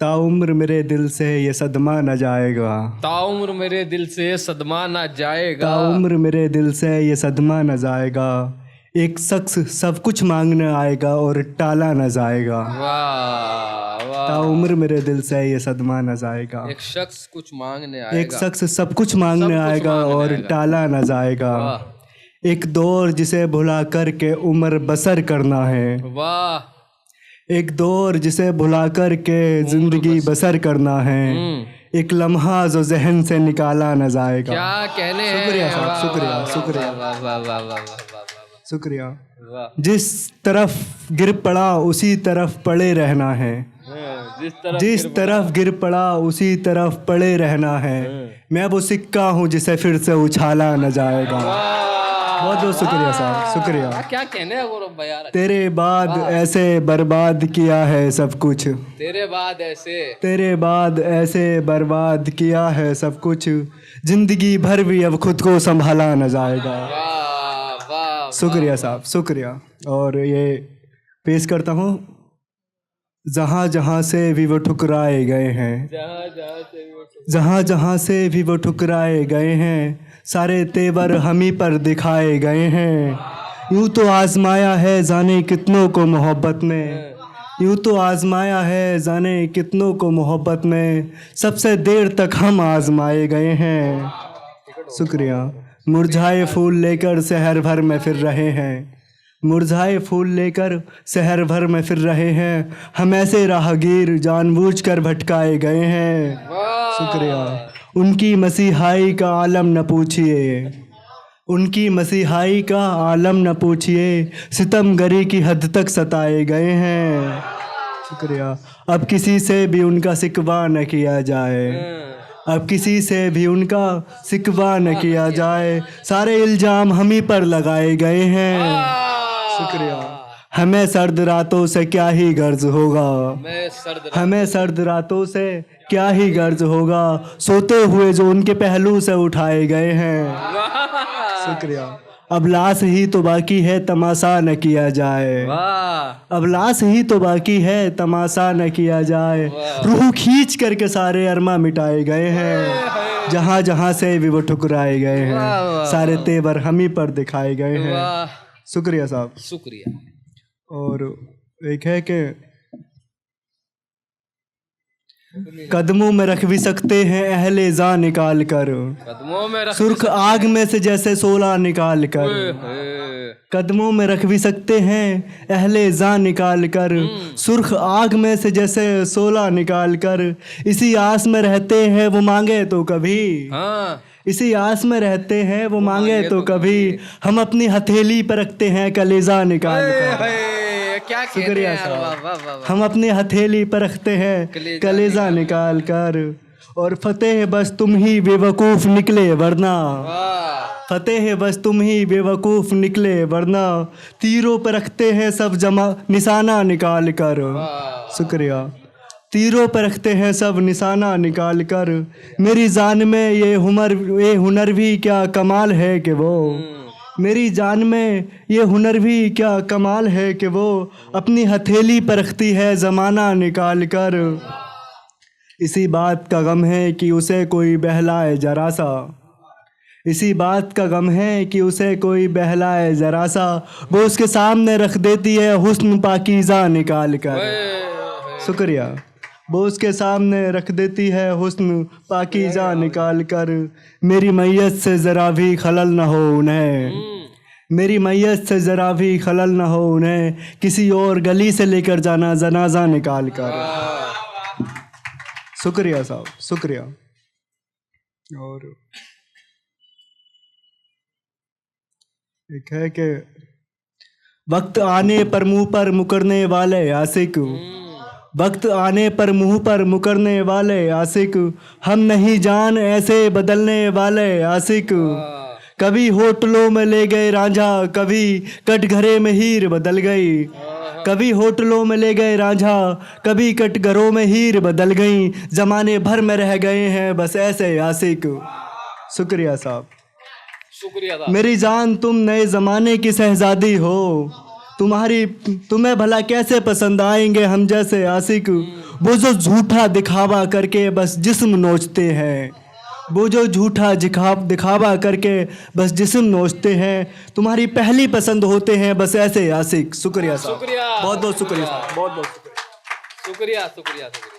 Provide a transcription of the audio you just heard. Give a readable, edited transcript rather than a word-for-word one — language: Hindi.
ताउम्र मेरे दिल से ये सदमा न जाएगा, ताउम्र मेरे दिल से सदमा ना जाएगा। ताउम्र मेरे दिल से ये सदमा न जाएगा। एक शख्स सब कुछ मांगने आएगा और टाला न जाएगा। वाह वाह। ताउम्र मेरे दिल से ये सदमा न जाएगा। एक शख्स कुछ मांगने आएगा, एक शख्स सब कुछ मांगने आएगा और टाला न जाएगा। एक दौर जिसे भुला कर के उम्र बसर करना है, वाह। एक दौर जिसे भुला कर के जिंदगी बसर करना है। एक लम्हा जो जहन से निकाला न जाएगा। क्या कहने हैं। शुक्रिया साहब, वाह, शुक्रिया वाह, शुक्रिया वाह वाह वाह वाह वाह शुक्रिया। वाह। जिस तरफ गिर पड़ा उसी तरफ पड़े रहना है, जिस तरफ गिर पड़ा उसी तरफ पड़े रहना है। मैं वो सिक्का हूँ जिसे फिर से उछाला न जाएगा। बहुत बहुत शुक्रिया साहब, शुक्रिया। क्या कहने हैं गौरव भाई यार। तेरे बाद ऐसे बर्बाद किया है सब कुछ, तेरे बाद ऐसे, तेरे बाद ऐसे बर्बाद किया है सब कुछ। जिंदगी भर भी अब खुद को संभाला न जाएगा। वाह वाह। शुक्रिया साहब, शुक्रिया। और ये पेश करता हूँ, जहाँ जहाँ से भी वो ठुकराए गए हैं, जहाँ जहाँ से भी वो ठुकराए गए हैं। सारे तेवर हम ही पर दिखाए गए हैं। यूँ तो आजमाया है जाने कितनों को मोहब्बत में, यूँ तो आजमाया है जाने कितनों को मोहब्बत में। सबसे देर तक हम आजमाए गए हैं। शुक्रिया। मुरझाए फूल लेकर शहर भर में फिर रहे हैं, मुरझाए फूल लेकर शहर भर में फिर रहे हैं। हम ऐसे राहगीर जानबूझकर भटकाए गए हैं। शुक्रिया। उनकी मसीहाई का आलम न पूछिए, उनकी मसीहाई का आलम न पूछिए। सितमगरी की हद तक सताए गए हैं। शुक्रिया। अब किसी से भी उनका सिकवा न किया जाए, अब किसी से भी उनका सिकवा न किया जाए। सारे इल्जाम हम ही पर लगाए गए हैं। शुक्रिया। हमें सर्द रातों से क्या ही गर्ज होगा, हमें सर्द रातों से क्या ही गर्ज होगा। सोते हुए जो उनके पहलू से उठाए गए हैं। शुक्रिया। अब लाश ही तो बाकी है तमाशा न किया जाए, अब लाश ही तो बाकी है तमाशा न किया जाए। रूह खींच करके सारे अरमा मिटाए गए हैं। जहाँ जहाँ से भी वो ठुकराए गए हैं, सारे तेवर हम ही पर दिखाए गए हैं। शुक्रिया साहब, शुक्रिया। और एक है कि कदमों में रख भी सकते हैं अहले जा निकाल कर, कदमों में रख सुर्ख आग में से जैसे सोला निकाल कर। कदमों में रख भी सकते हैं अहले जा निकाल कर, सुर्ख आग में से जैसे सोला निकाल कर। इसी आस में रहते हैं वो मांगे तो कभी, इसी आस में रहते हैं वो मांगे तो कभी। हम अपनी हथेली पर रखते हैं कलेजा निकाल कर। क्या शुक्रिया साहब। हम अपनी हथेली पर रखते हैं कलेजा निकाल कर। और फतेह बस तुम ही बेवकूफ़ निकले वरना, फतेह बस तुम ही बेवकूफ़ निकले वरना। तीरों पर रखते हैं सब जमा निशाना निकाल कर। शुक्रिया। तीरों पर रखते हैं सब निशाना निकाल कर। मेरी जान में ये हुनर भी क्या कमाल है कि वो, मेरी जान में ये हुनर भी क्या कमाल है कि वो अपनी हथेली पर रखती है ज़माना निकाल कर। इसी बात का गम है कि उसे कोई बहलाए जरा सा, इसी बात का गम है कि उसे कोई बहलाए जरा सा। वो उसके सामने रख देती है हुस्न पाकीज़ा निकाल कर। शुक्रिया। वो उसके सामने रख देती है हुस्न पाकीज़ा निकाल कर। मेरी मैयत से ज़रा भी खलल न हो उन्हें, मेरी मैयत से ज़रा भी खलल न हो उन्हें। किसी और गली से लेकर जाना जनाजा निकाल कर। शुक्रिया साहब, शुक्रिया। और एक है कि वक्त आने पर मुंह पर मुकरने वाले आशिक, वक्त आने पर मुंह पर मुकरने वाले आशिक। हम नहीं जान ऐसे बदलने वाले आशिक। कभी होटलों में ले गए रांझा, कभी कटघरे में हीर बदल गई। कभी होटलों में ले गए रांझा, कभी कटघरों में हीर बदल गई। जमाने भर में रह गए हैं बस ऐसे आशिक। शुक्रिया साहब, शुक्रिया। मेरी जान तुम नए ज़माने की शहजादी हो, तुम्हें भला कैसे पसंद आएंगे हम जैसे आशिक। वो जो झूठा दिखावा करके बस जिस्म नोचते हैं, वो जो झूठा दिखावा करके बस जिस्म नोचते हैं, तुम्हारी पहली पसंद होते हैं बस ऐसे आशिक। शुक्रिया साहब, शुक्रिया, बहुत बहुत शुक्रिया साहब, बहुत बहुत शुक्रिया। शुक्रिया शुक्रिया शुक्रिया।